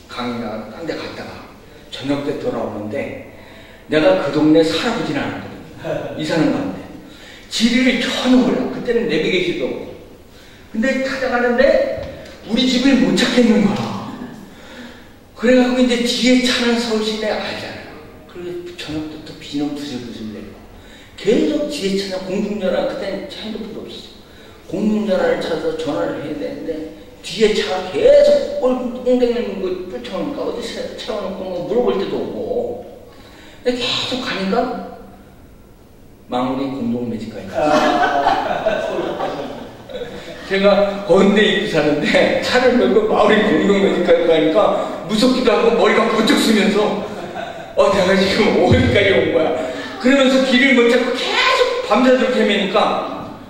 강의 나가서 딴 데 갔다가 저녁 때 돌아오는데, 내가 그 동네 살아보진 않았거든요. 이사는 갔는데. 지리를 전혀 몰라. 그때는 내비게이션도 없고. 근데 찾아가는데 우리 집을 못 찾겠는 거야. 그래갖고 이제 뒤에 차는 서울시내 알잖아요. 그리고 저녁부터 비는 부슬부슬 내리고 계속 뒤에 차는 공중전화, 그때는 핸드폰도 없었어. 공중전화를 찾아서 전화를 해야 되는데 뒤에 차가 계속 꽁댕이는 거 쫓아오니까 어디서 채워놓고 뭐 물어볼 때도 없고. 근데 계속 가니까 마무리 공동매직까지 갔어요. 제가 건대 입구 사는데 차를 몰고 마무리 공동매직까지 가니까 무섭기도 하고 머리가 번쩍 쓰면서 내가 지금 어디까지 온 거야? 그러면서 길을 못 찾고 계속 밤새도록 헤매니까,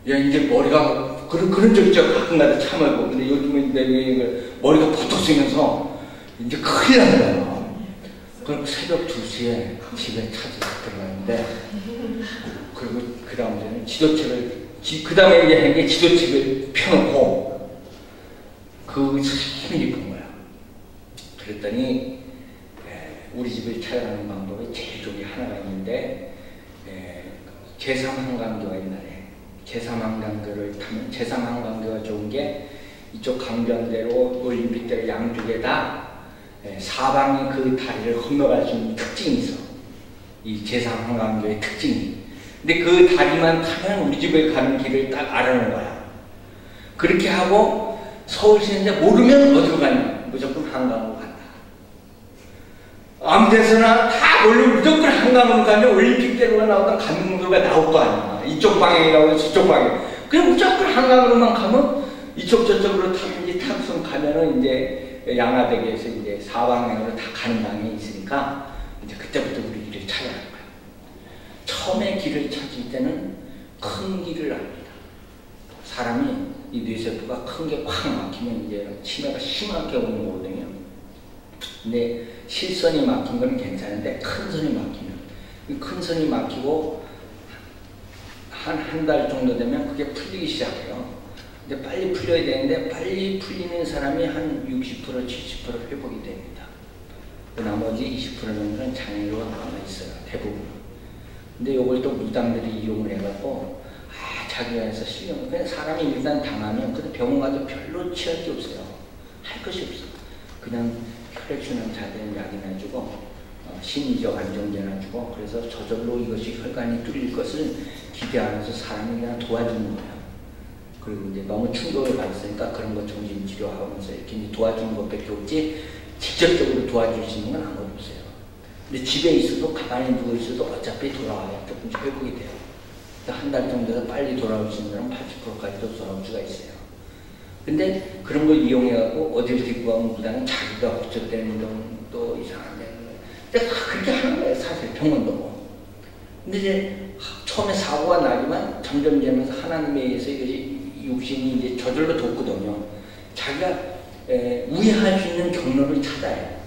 야, 이제 머리가, 그런 적 있죠. 가끔가다 차 몰고. 근데 요즘은 내 머리가 번쩍 쓰면서 이제 큰일 난 거야. 그럼 새벽 2시에 집에 찾아서 들어가는데, 그리고 그 다음에는 지도책을, 그 다음에 이제 한 게 지도책을 펴놓고, 그 힘이 깊은 거야. 그랬더니, 우리 집을 찾아가는 방법이 제일 좋은 게 하나가 있는데, 제3한강교가 옛날에, 제3한강교를 타면, 제3한강교가 좋은 게, 이쪽 강변대로, 올림픽대로 양쪽에다 사방에 그 다리를 건너갈 수 있는 특징이 있어. 이 제3한강교의 특징이. 근데 그 다리만 타면 우리 집에 가는 길을 딱 알아놓은 거야. 그렇게 하고 서울시인데 모르면 어디로 가냐? 무조건 한강으로 간다. 아무 데서나 다 모르면 무조건 한강으로 가면 올림픽대로가 나오던 강릉도가 나올 거 아니야. 이쪽 방향이라고 저쪽 방향. 그럼 무조건 한강으로만 가면 이쪽 저쪽으로 타든지 타고선 가면은 이제 양화대교에서 이제 사방향으로 다 가는 방향이 있으니까 이제 그때부터 우리 길을 찾아가는 거야. 처음에 길을 찾을 때는 큰 길을 압니다. 사람이 이 뇌세포가 큰 게 콱 막히면 이제 치매가 심하게 오는 거거든요. 근데 실선이 막힌 건 괜찮은데 큰 선이 막히면, 큰 선이 막히고 한 달 정도 되면 그게 풀리기 시작해요. 근데 빨리 풀려야 되는데 빨리 풀리는 사람이 한 60%, 70% 회복이 됩니다. 그 나머지 20% 정도는 장애로 남아있어요. 대부분. 근데 이걸 또 무당들이 이용을 해갖고 자기가 해서 실력, 그냥 사람이 일단 당하면 그 병원 가도 별로 취할 게 없어요. 할 것이 없어. 그냥 혈액순환 잘 되는 약이나 주고 심리적 안정제나 주고, 그래서 저절로 이것이 혈관이 뚫릴 것을 기대하면서 사람이 그냥 도와주는 거예요. 그리고 이제 너무 충격을 받았으니까 그런 거 정신치료하면서 이렇게 이제 도와주는 것밖에 없지, 직접적으로 도와줄 수 있는 건 아무것도 없어요. 근데 집에 있어도 가만히 누워 있어도 어차피 돌아와야 조금씩 회복이 돼요. 한 달 정도에서 빨리 돌아올 수 있는 80%까지도 돌아올 수가 있어요. 근데 그런 걸 이용해갖고 어딜 데리고 가면 무당은 자기가 걱정되는 또 이상한데. 근데 그렇게 하는 거예요, 사실 병원도. 근데 이제 처음에 사고가 나지만 점점 되면서 하나님에 의해서 이것이 육신이 이제 저절로 돕거든요. 자기가 우회할 수 있는 경로를 찾아요.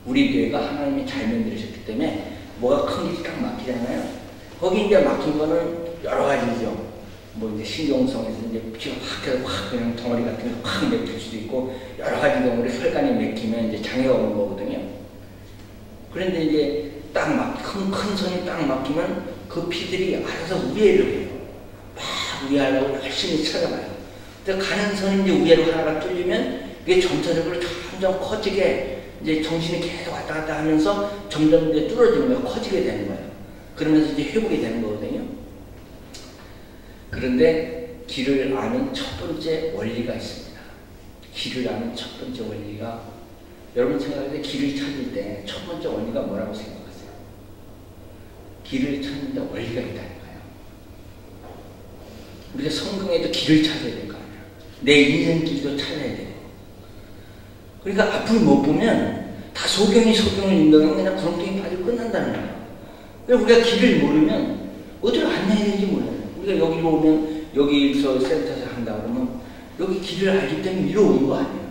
우리 뇌가 하나님이 잘 만들으셨기 때문에 뭐가 큰 길이 딱 막히잖아요. 거기 이제 막힌 거는 여러 가지죠. 뭐 이제 신경성에서 이제 피가 확 해서 확 그냥 덩어리 같은 거 확 맥힐 수도 있고, 여러 가지 경우로 혈관이 맥히면 이제 장애가 오는 거거든요. 그런데 이제 큰 선이 딱 막히면 그 피들이 알아서 우회를 해요. 막 우회하려고 열심히 찾아가요. 근데 가는 선이 이제 우회로 하나가 뚫리면 이게 점차적으로 점점 커지게, 이제 정신이 계속 왔다 갔다 하면서 점점 이제 뚫어지는 거예요. 커지게 되는 거예요. 그러면서 이제 회복이 되는 거거든요. 그런데 길을 아는 첫 번째 원리가 있습니다. 길을 아는 첫 번째 원리가, 여러분 생각할 때 길을 찾을 때 첫 번째 원리가 뭐라고 생각하세요? 길을 찾는데 원리가 있다니까요. 우리가 성경에도 길을 찾아야 될 거 아니에요. 내 인생 길도 찾아야 돼요. 그러니까 앞을 못 보면 다 소경을 인도하면 그냥 구렁텅이 빠지고 끝난다는 거예요. 그러니까 우리가 길을 모르면 어디로 안내해야 되는지 몰라요. 우리가 여기로 오면 여기서 센터에서 한다 그러면 여기 길을 알기 때문에 이리로 온 거 아니에요.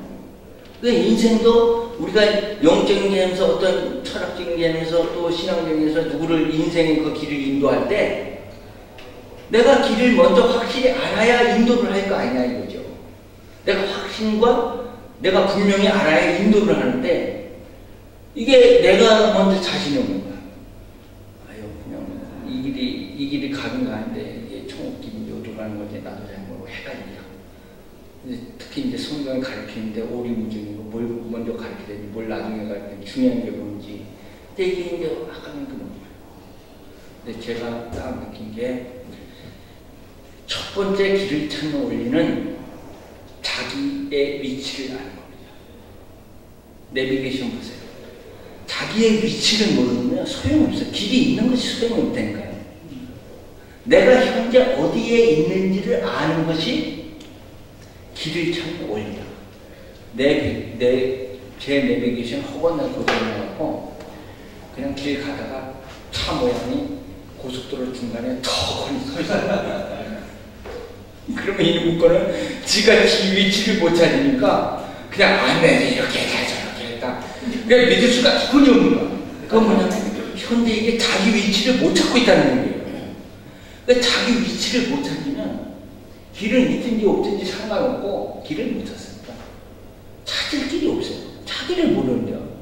그러니까 인생도 우리가 영적인 개념에서 어떤 철학적인 개념에서 또 신앙적인에서 누구를 인생의 그 길을 인도할 때 내가 길을 먼저 확실히 알아야 인도를 할 거 아니냐 이거죠. 내가 확신과 내가 분명히 알아야 인도를 하는데 이게 내가 먼저 자신이 없는 거야. 아유 그냥 이 길이 가긴 가는데 이게 총옥길인지 어디로 가는 건지 나도 잘 모르고 헷갈리죠. 특히 이제 성경을 가르치는데 오리무중이고 뭘 먼저 가르쳐야 되는지 뭘 나중에 가르쳐야 되는지 중요한 게 뭔지. 근데 이게 이제 아까는 그런 거예요. 근데 제가 딱 느낀 게 첫 번째 길을 찾는 원리는 자기의 위치를 아는 겁니다. 내비게이션 보세요. 자기의 위치를 모르면 소용없어요. 길이 있는 것이 소용없다니까요. 내가 현재 어디에 있는지를 아는 것이 길을 찾는 원리다. 제 내비게이션 허건날 고장나갖고 그냥 길 가다가 차 모양이 고속도로 중간에 턱 서 있어요. 그러면 이 문건은 지가 지 위치를 못 찾으니까 그냥 안내는 이렇게 했다 저렇게 했다. 그냥 믿을 수가 전혀 없는 거야. 그건 뭐냐면 현재 이게 자기 위치를 못 찾고 있다는 얘기예요. 그러니까 자기 위치를 못 찾으면 길은 있든지 없든지 상관없고 길을 못 찾습니다. 찾을 길이 없어요. 자기를 모르는데요.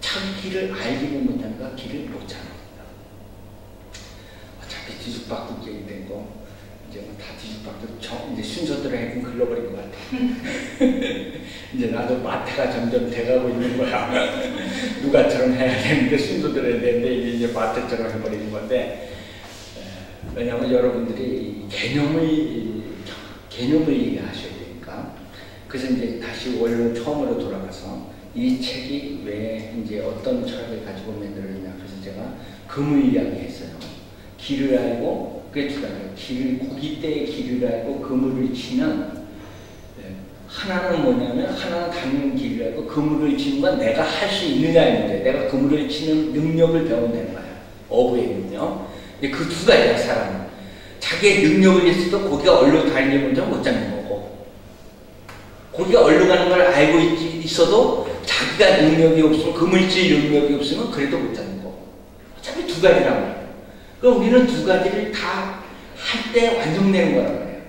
자기 길을 알기는 못하니까 길을 못 찾는 겁니다. 어차피 뒤죽박죽 얘기된 거 이제 뭐 다 뒤죽박죽 이제 순서대로 해서 글러버린 것 같아. 이제 나도 마태가 점점 돼가고 있는 거야. 누가처럼 해야 되는데 순서대로 해야 되는데 이제 마태처럼 해버리는 건데, 왜냐하면 여러분들이 개념을 이해하셔야 되니까. 그래서 이제 다시 원래 처음으로 돌아가서 이 책이 왜 이제 어떤 철학을 가지고 만들어졌냐. 그래서 제가 금을 이야기했어요. 길을 알고, 그게 두 가지예요. 고기 때의 길을 알고 그물을 치면, 하나는 뭐냐면, 하나는 닿는 길을 알고 그물을 치는 건 내가 할 수 있느냐의 문제. 내가 그물을 치는 능력을 배운다는 거예요. 어부의 능력. 그 두 가지야, 사람은. 자기의 능력을 있어도 고기가 얼로 다니는 먼저 못 잡는 거고, 고기가 얼로 가는 걸 알고 있어도 자기가 능력이 없으면, 그물질 능력이 없으면 그래도 못 잡는 거고. 어차피 두 가지란 말이에요. 그럼 우리는 두 가지를 다 할 때 완성되는 거란 말이에요.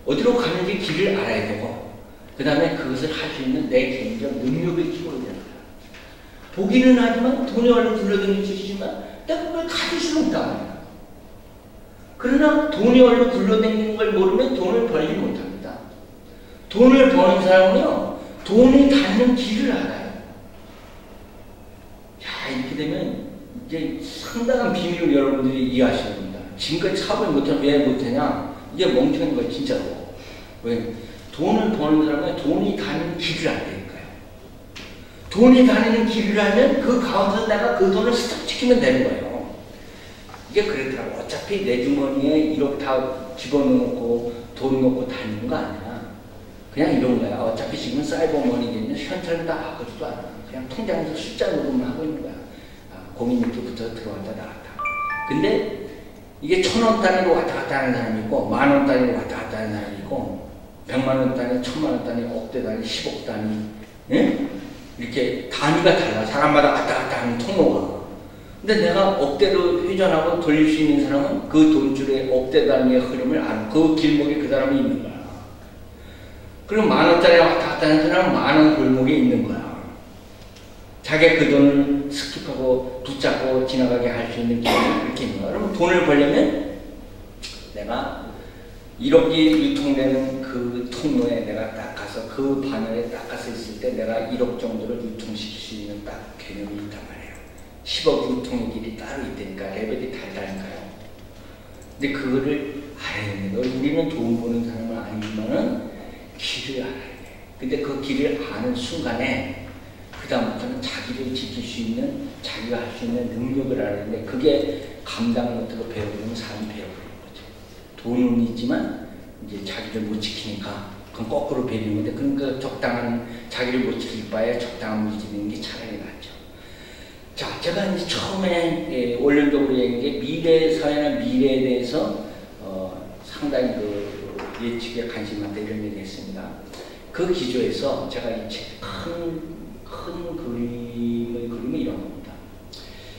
어디로 가는지 길을 알아야 되고, 그 다음에 그것을 할 수 있는 내 개인적 능력을 키워야 되는 거예요. 보기는 하지만 돈이 얼른 굴러다니는 짓이지만 내가 그걸 가질 수는 없단 말이에요. 그러나 돈이 얼른 굴러다니는 걸 모르면 돈을 벌지 못합니다. 돈을 버는 사람은요, 돈이 닿는 길을 알아요. 자, 이렇게 되면 이제 상당한 비밀을 여러분들이 이해하셔야 됩니다. 지금까지 사업을 못하면 왜 못하냐? 이게 멍청한 거예요, 진짜로. 왜? 돈을 버는 사람은 돈이 다니는 길을 알다니까요. 돈이 다니는 길을 알면 그 가운데서 내가 그 돈을 스톱시키면 되는 거예요. 이게 그렇더라고. 어차피 내 주머니에 1억 다 집어넣고 돈 넣고 다니는 거 아니야. 그냥 이런 거야. 어차피 지금 사이버머니겠냐? 현찰은 다 하고도 않아. 그냥 통장에서 숫자 녹음을 하고 있는 거야. 공인인증부터 들어왔다 나왔다. 근데 이게 1,000원 단위로 왔다 갔다 하는 사람이 있고, 10,000원 단위로 왔다 갔다 하는 사람이 있고, 100만원 단위, 1,000만원 단위, 억대 단위, 10억 단위, 예? 이렇게 단위가 달라. 사람마다 왔다 갔다 하는 통로가. 근데 내가 억대로 회전하고 돌릴 수 있는 사람은 그 돈줄의 억대 단위의 흐름을 아는, 그 길목에 그 사람이 있는 거야. 그럼 10,000원짜리 왔다 갔다 하는 사람은 10,000원 골목에 있는 거야. 자기가 그 돈을 스킵하고 붙잡고 지나가게 할 수 있는 길이 그렇게 있는 거야. 그러면 돈을 벌려면 내가 1억이 유통되는 그 통로에 내가 딱 가서 그 바늘에 딱 가서 있을 때 내가 1억 정도를 유통시킬 수 있는 딱 개념이 있단 말이에요. 10억 유통의 길이 따로 있다니까. 레벨이 달라니까요. 근데 그거를 알아야 알아야 됩니다. 우리는 돈 버는 사람은 아니지만은 길을 알아야 돼. 근데 그 길을 아는 순간에 그다음부터는 자기를 지킬 수 있는, 자기가 할 수 있는 능력을 알아야 되는데, 그게 감당 못하고 배워버리면 사람이 배워버리는 거죠. 돈은 있지만 이제 자기를 못 지키니까 그건 거꾸로 배우는 건데, 그러니까 적당한, 자기를 못 지킬 바에 적당한 물질이는 게 차라리 낫죠. 자, 제가 이제 처음에 원론적으로 얘기한 게 미래 사회나 미래에 대해서 상당히 그 예측에 관심 많다 이런 얘기 했습니다. 그 기조에서 제가 이 책 큰 그림을 그리면 이런 겁니다.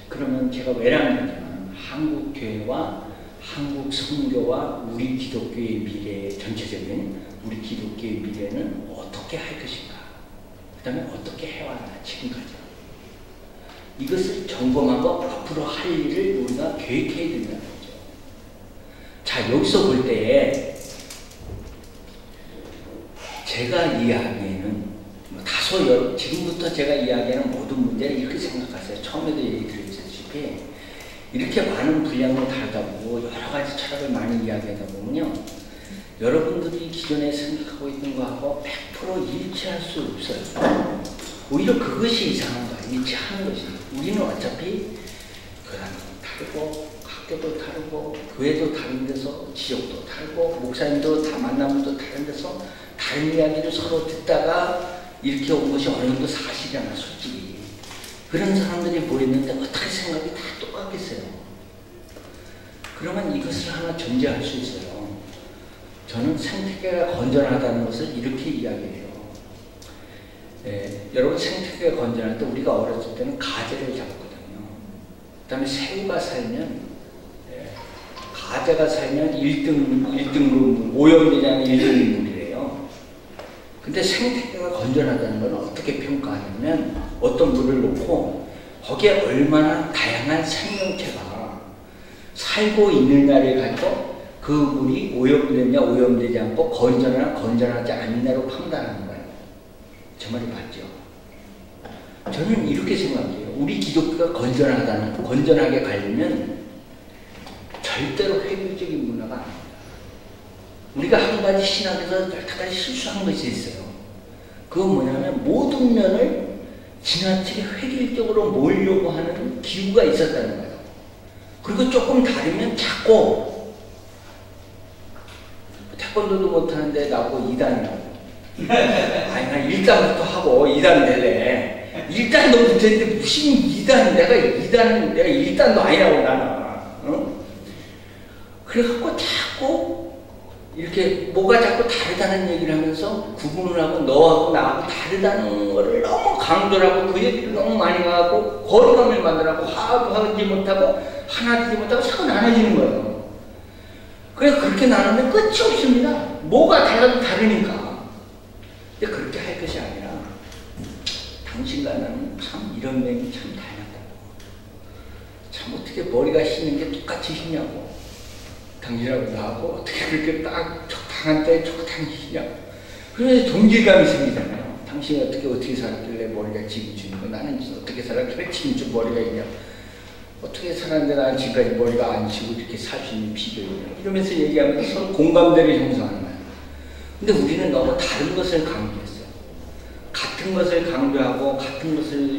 그러면 제가 왜냐면 한국 교회와 한국 선교와 우리 기독교의 미래, 전체적인 우리 기독교의 미래는 어떻게 할 것인가, 그 다음에 어떻게 해왔나 지금까지, 이것을 점검하고 앞으로 할 일을 우리가 계획해야 된다는 거죠. 자, 여기서 볼 때에 제가 이야기에는 다소 지금부터 제가 이야기하는 모든 문제를 이렇게 생각하세요. 처음에도 얘기 드렸다시피 이렇게 많은 분량을 다루다 보고 여러 가지 철학을 많이 이야기하다 보면요, 여러분들이 기존에 생각하고 있는 거하고 100% 일치할 수 없어요. 오히려 그것이 이상한 거예요. 일치하는 것이. 우리는 어차피 교단도 다르고 학교도 다르고 교회도 다른 데서 지역도 다르고 목사님도 다 만나면도 다른 데서 다른 이야기를 서로 듣다가 이렇게 온 것이 어느 정도 사실이잖아, 솔직히. 그런 사람들이 모였는데 어떻게 생각이 다 똑같겠어요. 그러면 이것을 하나 전제할 수 있어요. 저는 생태계가 건전하다는 것을 이렇게 이야기해요. 여러분, 생태계가 건전할 때 우리가 어렸을 때는 가재를 잡았거든요. 그 다음에 새우가 살면, 가재가 살면 1등급, 오염되지 않은 1등급이래요. 근데 생태계가 건전하다는 건 어떻게 평가하냐면, 어떤 물을 놓고 거기에 얼마나 다양한 생명체가 살고 있느냐를 가지고 그 물이 오염되냐 오염되지 않고 건전하나 건전하지 않느냐로 판단하는 거예요. 제 말이 맞죠? 저는 이렇게 생각해요. 우리 기독교가 건전하게 가려면 절대로 회귀적인 문화가 아닙니다. 우리가 한 가지 신학에서 여러 가지 실수한 것이 있어요. 그건 뭐냐면 모든 면을 지나치게 획일적으로 모으려고 하는 기구가 있었다는 거예요. 그리고 조금 다르면 자꾸 태권도도 못하는데 나보고 2단이라고. 아니, 나 1단부터 하고 2단 될래. 1단도 못했는데 무슨 2단, 내가 1단도 아니라고 나는. 어? 그래갖고 자꾸 이렇게 뭐가 자꾸 다르다는 얘기를 하면서 구분을 하고 너하고 나하고 다르다는 거를 너무 강조를 하고 그 얘기를 너무 많이 하고 거리감을 만들라고 하지 못하고 하나 되지 못하고 자꾸 나눠지는 거예요. 그래서 그렇게 나누면 끝이 없습니다. 뭐가 달라도 다르니까. 근데 그렇게 할 것이 아니라 당신과 나는 참 이런 면이 참 다양하다고. 참 어떻게 머리가 휘는 게 똑같이 휘냐고. 당신하고 나하고 어떻게 그렇게 딱 적당한 때에 적당히 휘냐고. 그러면서 동질감이 생기잖아요. 당신이 어떻게 살았길래 머리가 지금쯤이고 나는 어떻게 살았길래 지금쯤 머리가 있냐고. 어떻게 살았는데 나는 지금까지 머리가 안 치고 이렇게 살 수 있는 비결이냐. 이러면서 얘기하면서 서로 공감대를 형성하는 거예요. 근데 우리는 너무 다른 것을 강조했어요. 같은 것을 강조하고 같은 것을